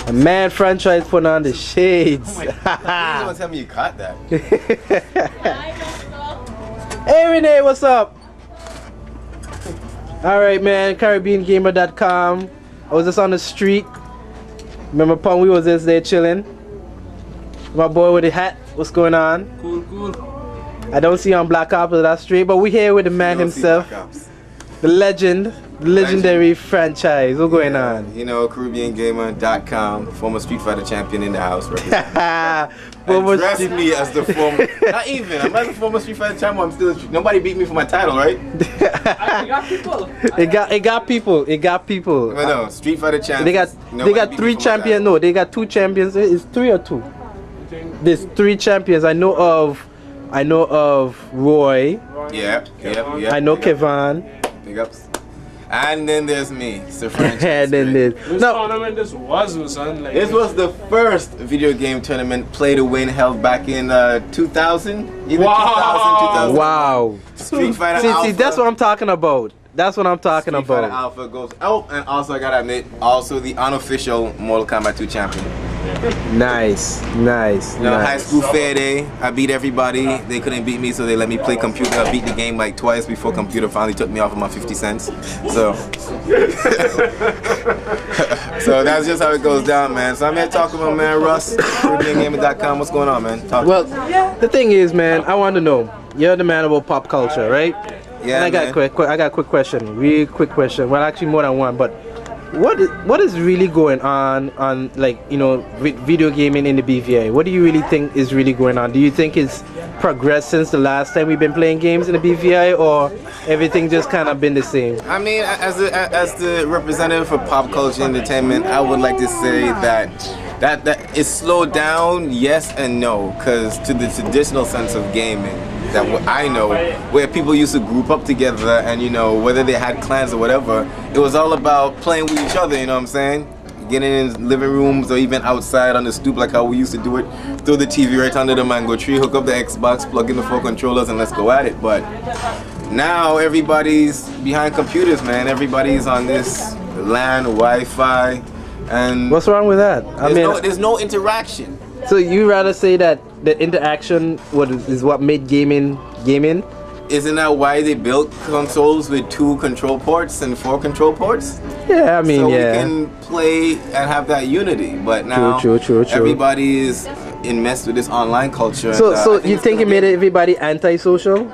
A man franchise putting on the shades. Oh my God. You don't tell me you caught that. Hey Renee, what's up? Alright man, CaribbeanGamer.com. I was just on the street. Remember Pong, we was just there chilling. My boy with the hat, what's going on? Cool. I don't see you on Black Ops of that street, but we here with the man himself. The legend, the legendary franchise. What's going on? You know, CaribbeanGamer.com, former Street Fighter champion in the house. Address me as the former. Not even. I'm not the former Street Fighter champion. I'm still. Nobody beat me for my title, right? It got people. It got people. No, Street Fighter champion. They got 3 champions. No, they got 2 champions. It's 3 or 2. There's 3 champions. I know of Roy. Yep. I know Kevin. Big ups. And then there's me, Sir Franchise. And then there's tournament this was, son. Like, this was the first video game tournament play to win held back in 2000. Either 2000. Wow. Street Fighter Alpha. See, that's what I'm talking about. That's what I'm talking Street about. Fighter Alpha goes. Oh, and also I gotta admit, also the unofficial Mortal Kombat 2 champion. Nice. High school fair day, I beat everybody. They couldn't beat me, so they let me play computer. I beat the game like twice before computer finally took me off of my 50 cents. So, so that's just how it goes down, man. So I'm here talking about man Russ, CaribbeanGamer.com. What's going on, man? The thing is, man, I want to know. You're the man about pop culture, right? Yeah. And I got a quick question, real quick question. Well, actually more than one, but what is really going on like, you know, with video gaming in the BVI? What do you really think is really going on? Do you think it's progressed since the last time we've been playing games in the BVI, or everything just kind of been the same? I mean, as the representative for pop culture entertainment, I would like to say that it's slowed down, yes and no, because to the traditional sense of gaming that I know, where people used to group up together and, you know, whether they had clans or whatever, it was all about playing with each other, you know what I'm saying? Getting in living rooms or even outside on the stoop like how we used to do it. Throw the TV right under the mango tree, hook up the Xbox, plug in the 4 controllers, and let's go at it. But now everybody's behind computers, man. Everybody's on this LAN, Wi-Fi, and what's wrong with that? There's no interaction. So you rather say that the interaction is what made gaming? Isn't that why they built consoles with 2 control ports and 4 control ports? Yeah, I mean, so yeah. we can play and have that unity. But now true. everybody is enmeshed with this online culture. So you think it made everybody antisocial?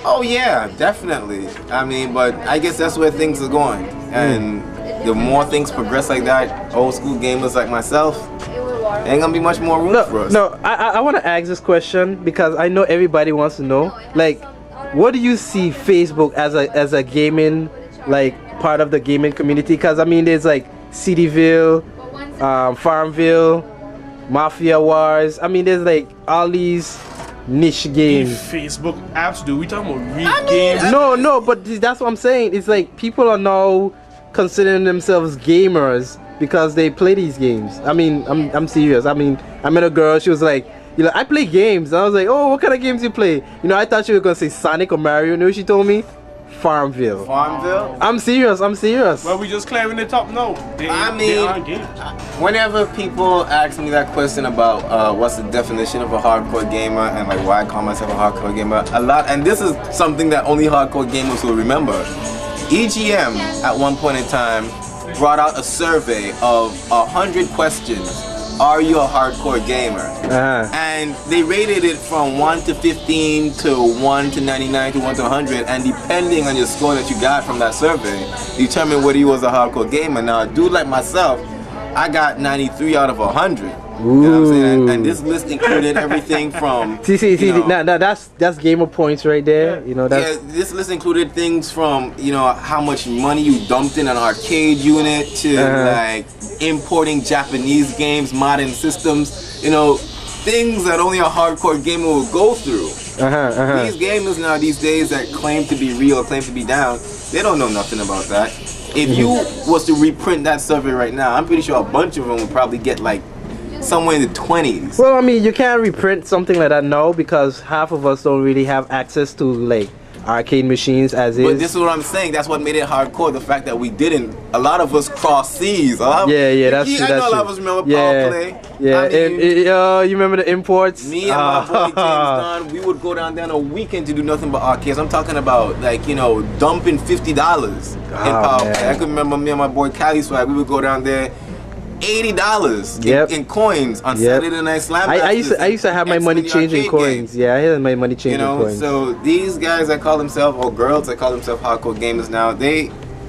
Oh yeah, definitely. I mean, but I guess that's where things are going. And the more things progress like that, old school gamers like myself, there ain't gonna be much more room for us. No, I want to ask this question because I know everybody wants to know. Like, what do you see Facebook as a gaming, like, part of the gaming community? Because I mean, there's like Cityville, Farmville, Mafia Wars. I mean, there's like all these niche games. Facebook apps, dude. We talking about real games? No, but that's what I'm saying. It's like people are now considering themselves gamers because they play these games. I mean, I'm serious. I mean, I met a girl. She was like, you know, I play games. And I was like, oh, what kind of games you play? You know, I thought she was gonna say Sonic or Mario. You know what she told me? Farmville. Farmville? I'm serious. Well, we just clearing the top now. They are games. Whenever people ask me that question about what's the definition of a hardcore gamer and like why I call myself a hardcore gamer, and this is something that only hardcore gamers will remember. EGM at one point in time brought out a survey of 100 questions. Are you a hardcore gamer? And they rated it from 1 to 15 to 1 to 99 to 1 to 100, and depending on your score that you got from that survey, determine whether you was a hardcore gamer. Now, a dude like myself, I got 93 out of 100. You know what I'm saying? And this list included everything from now that's gamer points right there. You know, that's this list included things from, you know, how much money you dumped in an arcade unit to like importing Japanese games, modern systems, you know, things that only a hardcore gamer will go through. These gamers now these days that claim to be real, claim to be down, they don't know nothing about that. If you was to reprint that survey right now, I'm pretty sure a bunch of them would probably get like somewhere in the 20s. Well, I mean, you can't reprint something like that now because half of us don't really have access to like arcade machines as is. But this is what I'm saying. That's what made it hardcore. The fact that we didn't. A lot of us cross seas. That's true. I know a lot of us remember Power Play. Yeah, I mean, you remember the imports? Me and my boy James Dunn, we would go down there on a weekend to do nothing but arcades. I'm talking about like dumping $50 in Power Play. I could remember me and my boy Cali Swag. We would go down there. $80 in coins on Saturday Night Slam. I used to have my money changing coins. Yeah, I had my money changing coins. So these guys that call themselves, or girls that call themselves hardcore gamers now,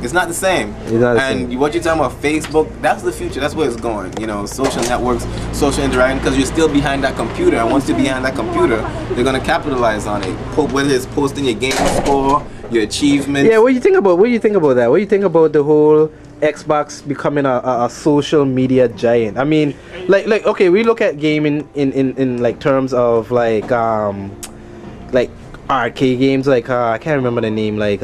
it's not the same. And what you're talking about, Facebook, that's the future. That's where it's going. Social networks, social interaction, because you're still behind that computer. And once you're behind that computer, they're gonna capitalize on it. Whether it's posting your game score, your achievements. Yeah, what do you think about that? What do you think about the whole Xbox becoming a social media giant? I mean, like okay, we look at gaming in like terms of like arcade games, like I can't remember the name, like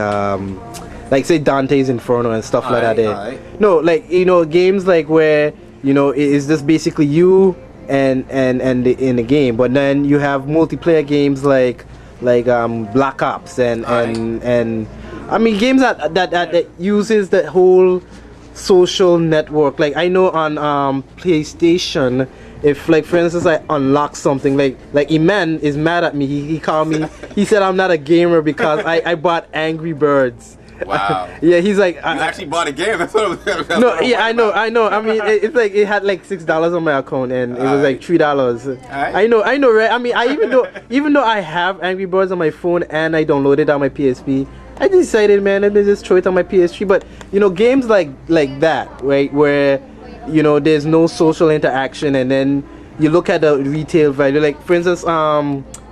say Dante's Inferno and stuff like that. No, like games like where it's just basically you and in the game, but then you have multiplayer games like Black Ops and I mean games that uses the whole social network. Like I know on PlayStation, if like for instance I unlock something, like Iman is mad at me. He called me. He said I'm not a gamer because I bought Angry Birds. Wow. Yeah, he's like, you actually bought a game. That's what I'm no, yeah, I know. I mean, it's like it had like $6 on my account, and it was like $3. I know, right? I mean, even though I have Angry Birds on my phone and I downloaded it on my PSP, I decided, man, let me just throw it on my PS3. But games like that, right, where there's no social interaction, and then you look at the retail value, like for instance,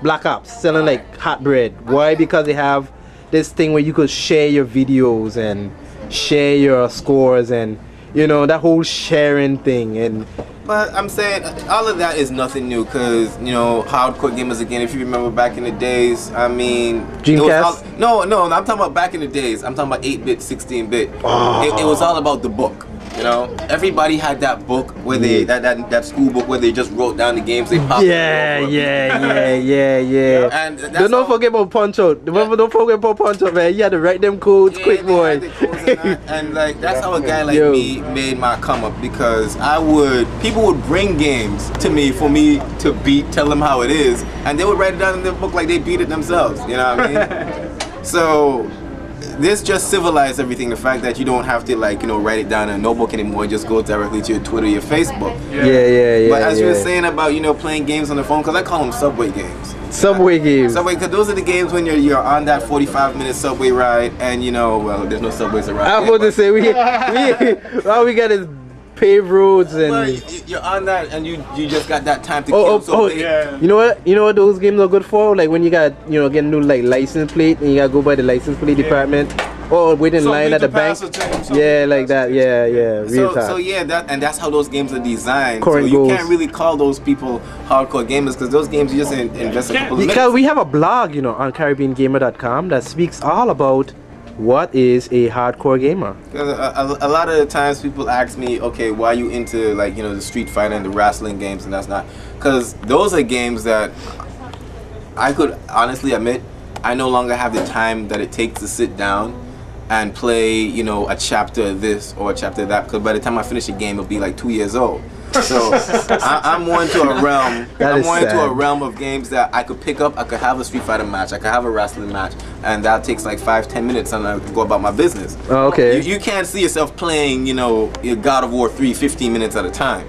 Black Ops selling like hot bread. Why? Because they have this thing where you could share your videos and share your scores and that whole sharing thing. But I'm saying all of that is nothing new, because hardcore gamers, again, if you remember back in the days, I mean, Dreamcast? No, I'm talking about back in the days. I'm talking about 8-bit, 16-bit. It was all about the book. Everybody had that book where they that school book where they just wrote down the games they popped. Yeah. And don't forget about Punch Out. Don't forget about Punch Out, man. You had to write them codes quick, boy. And like that's how a guy like me made my come up, because people would bring games to me for me to beat, tell them how it is, and they would write it down in their book like they beat it themselves. You know what I mean? So this just civilized everything. The fact that you don't have to write it down in a notebook anymore. It just goes directly to your Twitter, your Facebook. Yeah. But as you were saying about playing games on the phone, because I call them subway games. Subway games. Because those are the games when you're on that 45-minute subway ride, and well, there's no subways around. I was about to say all we got is paved roads, and but you're on that, and you just got that time to kill. Yeah. You know what those games are good for? Like when you got get a new license plate, and you gotta go by the license plate department, or wait in line at the bank. Yeah, like that. Yeah. Real time. So yeah, that's how those games are designed. So you can't really call those people hardcore gamers, because those games you just invest a couple of minutes. Because we have a blog, on CaribbeanGamer.com that speaks all about what is a hardcore gamer. A lot of the times people ask me, okay, why are you into the Street Fighter and the wrestling games, and that's not, because those are games that I could honestly admit I no longer have the time that it takes to sit down and play a chapter of this or a chapter of that, because by the time I finish a game it'll be like 2 years old. So I'm more into a realm. Into a realm of games that I could pick up. I could have a Street Fighter match. I could have a wrestling match, and that takes like 5-10 minutes, and I go about my business. Oh, okay. You can't see yourself playing, your God of War 3 15 minutes at a time.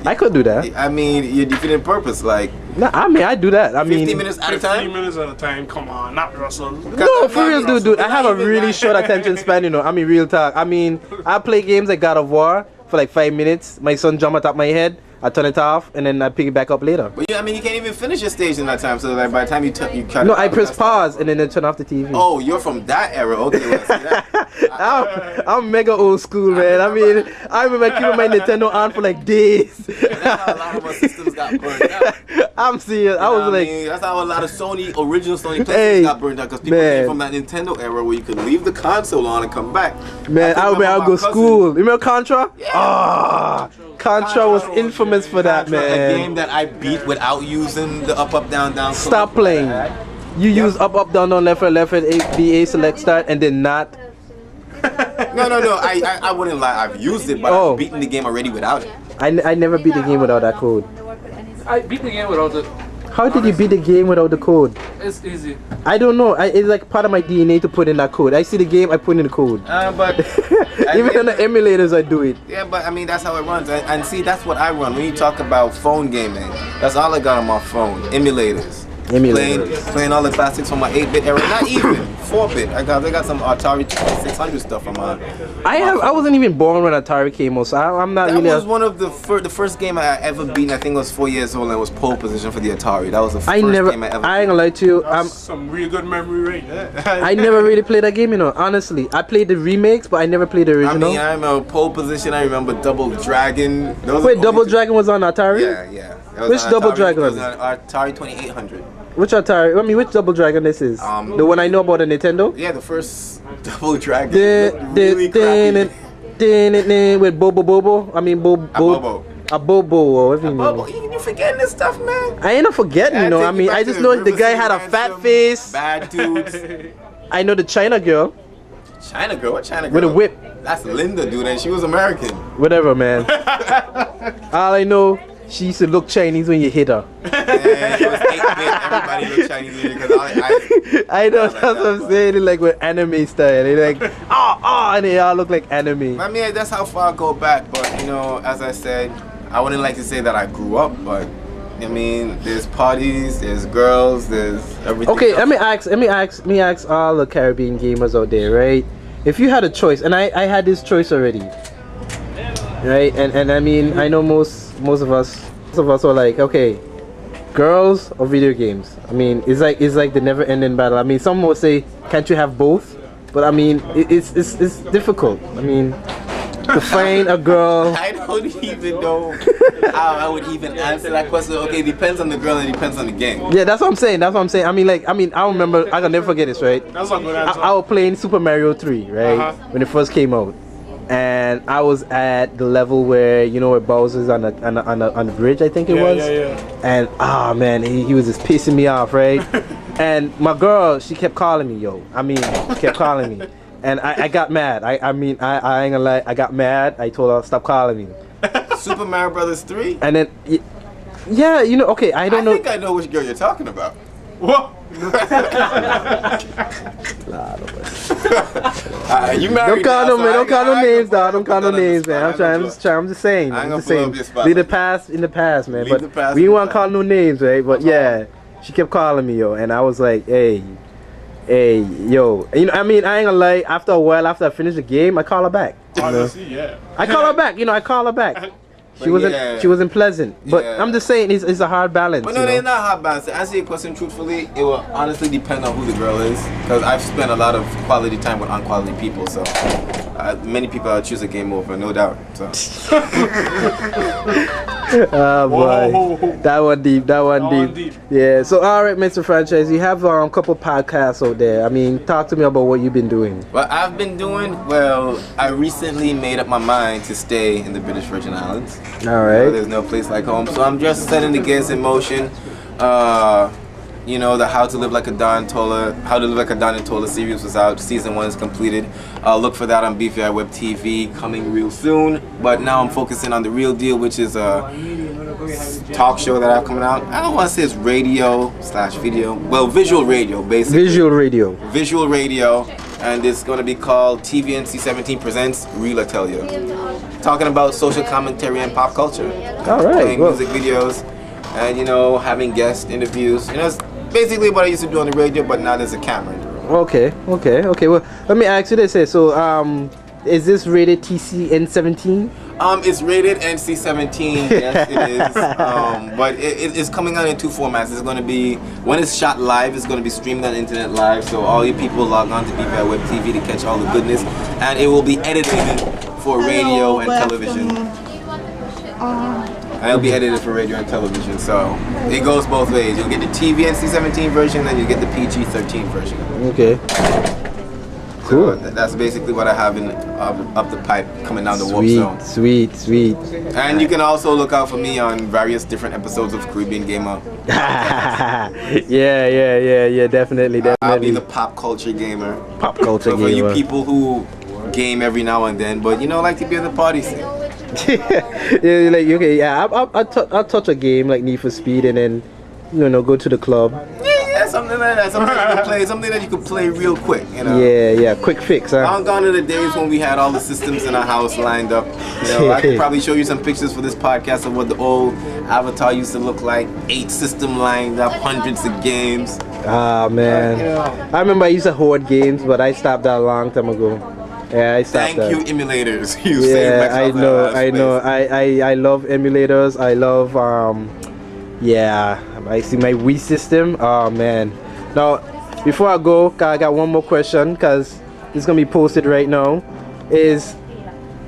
I could do that. I mean, you're defeating purpose. Like, no, I mean, I do that. I mean, 15 minutes at a time. 15 minutes at a time. Come on, not wrestle. No, for real, dude. I have a really short attention span. I mean, real talk. I mean, I play games like God of War for like 5 minutes. My son jump on top of my head. I turn it off, and then I pick it back up later. But I mean, you can't even finish your stage in that time. So like by the time you cut it off, I press pause and then I turn off the TV. Oh, you're from that era. Okay, let's see that. I'm mega old school, man. I mean, I remember keeping my Nintendo on for like days. That's how a lot of our systems got burned out. I'm serious. I was like, that's how a lot of original Sony PlayStations got burned out, because people came from that Nintendo era where you could leave the console on and come back. Man, I remember I'll go school. You remember Contra? Yeah. Contra was infamous for that, man. A game that I beat without using the up, down. Stop playing. You use up, up, down, down, left, right, A, select, start, and then not. No. I wouldn't lie. I've used it, but I've beaten the game already without it. I never beat the game without that code. I beat the game without it. How did you beat the game without the code? It's easy. I don't know. It's like part of my DNA to put in that code. I see the game, I put in the code. But even on the emulators, I do it. Yeah, but I mean that's how it runs. And see, that's what I run. When you talk about phone gaming, that's all I got on my phone. Emulators. Playing all the classics from my 8-bit era. Not even 4-bit. I got some Atari 2600 stuff on mine. I wasn't even born when Atari came out, so I'm not really. That was one of the first game I ever beat. I think I was 4 years old and it was pole position for the Atari. That was the first game I ever. I ain't gonna lie to you. That's some real good memory right there. I never really played that game, you know. Honestly, I played the remakes, but I never played the original. I mean, I remember pole position. I remember Double Dragon. Wait, Double Dragon was on Atari? Yeah. Which Double Dragon? It was on Atari 2800. Which Atari? I mean, which Double Dragon this is? The one I know about the Nintendo? Yeah, the first Double Dragon. Really with Bobo. I mean, Bobo. A Bobo or whatever you know. You forgetting this stuff, man. I ain't not forgetting, you know. I mean, I just know the guy had a fat face. Bad dudes. I know the China girl. China girl? What China girl? With a whip. That's Linda, dude, and she was American. Whatever, man. All I know, she used to look Chinese when you hit her. Yeah, she was 8-bit. Everybody looked Chinese because I know, that's what I'm saying. It's like with anime style. They like, and they all look like anime. I mean, that's how far I go back. But, you know, as I said, I wouldn't like to say that I grew up, but I mean, there's parties, there's girls, there's everything. Okay, else. let me ask all the Caribbean gamers out there, right? If you had a choice, and I had this choice already, right? And I mean, I know most of us are like, okay, girls or video games. I mean, it's like the never-ending battle. I mean, some will say, can't you have both? But I mean, it's difficult. I mean, to find a girl. I don't even know how I would even answer that question. Okay, it depends on the girl and it depends on the game. Yeah, that's what I'm saying. I mean, I remember. I can never forget this, right? That's a good answer. I was playing Super Mario 3, right, when it first came out, and I was at the level where where Bowser's on the bridge, I think it was. Yeah. And man, he was just pissing me off, right? And my girl, she kept calling me, kept calling me. And I got mad. I ain't gonna lie. I got mad. I told her stop calling me. Super Mario Brothers 3? And then, yeah, okay, I don't know. I think I know which girl you're talking about. What? You married. Don't call no names, dog. Don't call no names, man. I'm just saying. I'm just saying. Leave the past in the past, man. But we didn't want to call no names, right? But yeah, she kept calling me, and I was like, hey, yo. I mean, I ain't gonna lie. After a while, after I finished the game, I call her back. Honestly, yeah. I call her back. I call her back. She wasn't pleasant. But I'm just saying, it's a hard balance. But no, it's not hard balance. To answer your question truthfully, it will honestly depend on who the girl is. Because I've spent a lot of quality time with unquality people. So many people I'll choose a game over, no doubt. So. Oh boy, that one deep. Yeah. So all right, Mr. Franchise, you have a couple podcasts out there. I mean, talk to me about what you've been doing. What I've been doing? Well, I recently made up my mind to stay in the British Virgin Islands. All right. There's no place like home, so I'm just setting the gears in motion. The How to Live Like a Don and Tola series was out. Season 1 is completed. Look for that on BVI Web TV, coming real soon. But now I'm focusing on The Real Deal, which is a talk show that I have coming out. I don't want to say it's radio/video. Well, visual radio, basically. Visual radio. Visual radio. And it's going to be called TVNC17 Presents Real I Tell You. Talking about social commentary and pop culture. All right. Playing music videos. And having guest interviews. It's basically what I used to do on the radio, but now there's a camera in the room. Okay. Well, let me ask you this here. So, is this rated TCN17? It's rated NC-17. Yes, it is. But it's coming out in 2 formats. It's going to be, when it's shot live, it's going to be streamed on internet live. So all you people log on to BVI Web TV to catch all the goodness. And it will be edited for radio and television. And it'll be edited for radio and television, so it goes both ways. You'll get the TV NC-17 version, and you get the PG-13 version. Okay. Cool. So that's basically what I have in up the pipe coming down the warp zone. Sweet. And you can also look out for me on various different episodes of Caribbean Gamer. yeah, definitely. I'll be the pop culture gamer. Pop culture So for gamer. you people who game every now and then, but you know, like to be in the party scene. Yeah, like okay, yeah. I'll touch a game like Need for Speed and then go to the club. Yeah, something like that. Something that you can play. Something that you can play real quick. You know. Yeah. Quick fix, huh? I'm gone to the days when we had all the systems in our house lined up. I could probably show you some pictures for this podcast of what the old Avatar used to look like. 8 system lined up, hundreds of games. Ah man, I remember I used to hoard games, but I stopped that a long time ago. Yeah, I stopped Thank that. you, emulators. You saved my I know. I love emulators. I love I see my Wii system. Oh man. Now, before I go, I got one more question because it's gonna be posted right now. Is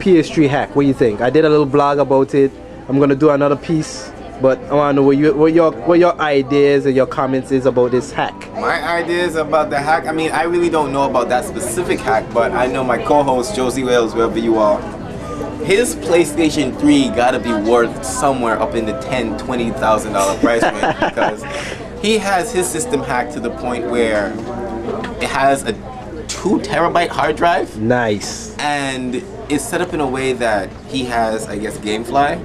PS3 hack? What do you think? I did a little blog about it. I'm gonna do another piece, but I wanna know what your ideas and your comments is about this hack. My ideas about the hack, I mean, I really don't know about that specific hack, but I know my co-host Josie Wales, wherever you are, his PlayStation 3 gotta be worth somewhere up in the $10,000-$20,000 price range because he has his system hacked to the point where it has a 2 terabyte hard drive. Nice. And it's set up in a way that he has, I guess, GameFly.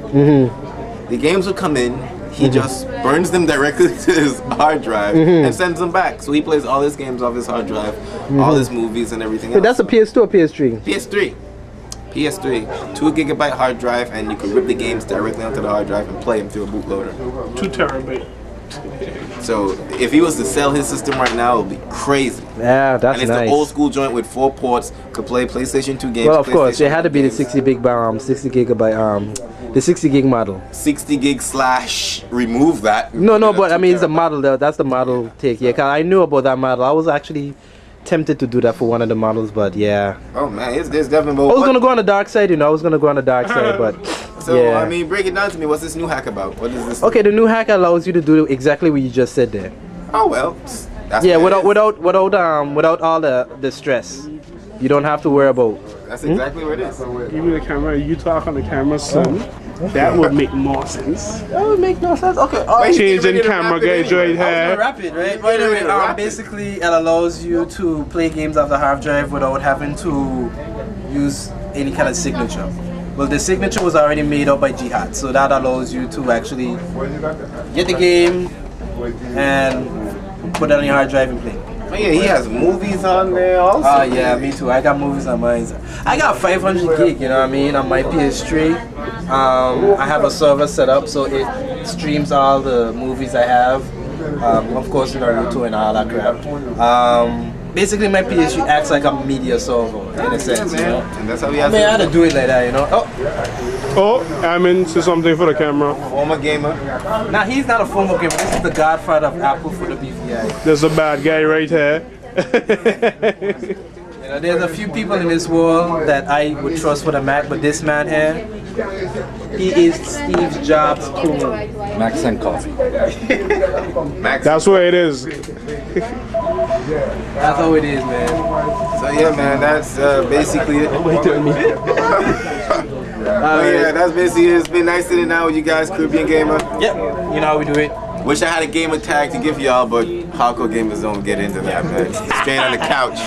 The games will come in, he just burns them directly to his hard drive and sends them back. So he plays all his games off his hard drive, all his movies and everything else. That's a PS2 or PS3? PS3, 2 gigabyte hard drive, and you can rip the games directly onto the hard drive and play them through a bootloader. 2 terabyte. So if he was to sell his system right now, it would be crazy. Yeah, that's And it's nice. the old school joint with 4 ports, could play PlayStation 2 games. Well, of course, it had to be the games. 60 gigabyte, the 60 gig model. 60 gig / remove that. No, but I mean it's the model though. That's the model take. Yeah, 'cause I knew about that model. I was actually tempted to do that for one of the models, but yeah. Oh man, it's definitely. I was gonna go on the dark side, I was gonna go on the dark side, but So yeah. I mean, break it down to me. What's this new hack about? What is this? Okay, the new hack allows you to do exactly what you just said there. Oh well. That's Yeah, what it is. without all the stress. You don't have to worry about. That's exactly what it is. Give me the camera. You talk on the camera, son. That would make more sense. That would make no sense. Okay, Changing camera guys right here. Rapid, right? Basically, it allows you to play games off the hard drive without having to use any kind of signature. Well, the signature was already made up by Jihad, so that allows you to actually get the game and put it on your hard drive and play. Oh, yeah, he has movies on there also. Oh yeah, me too. I got movies on mine. I got 500 gig, on my PS3. I have a server set up so it streams all the movies I have. Of course, Naruto and all that crap. Basically, my PS3 acts like a media server in a sense, And that's how we I have mean, I had to do it like that, Oh, I'm into something for the camera. Former gamer. Now, he's not a former gamer. This is the godfather of Apple for the BVI. There's a bad guy right here. There's a few people in this world that I would trust for the Mac, but this man here, he is Steve Jobs' clone. Max and coffee. Max. That's where it is. That's how it is, man. So yeah, man, that's basically it. Yeah, that's basically it. It's been nice sitting down with you guys, Caribbean Gamer. Yep, you know how we do it. Wish I had a gamer tag to give y'all, but hardcore gamers don't get into that, man. Straight on the couch.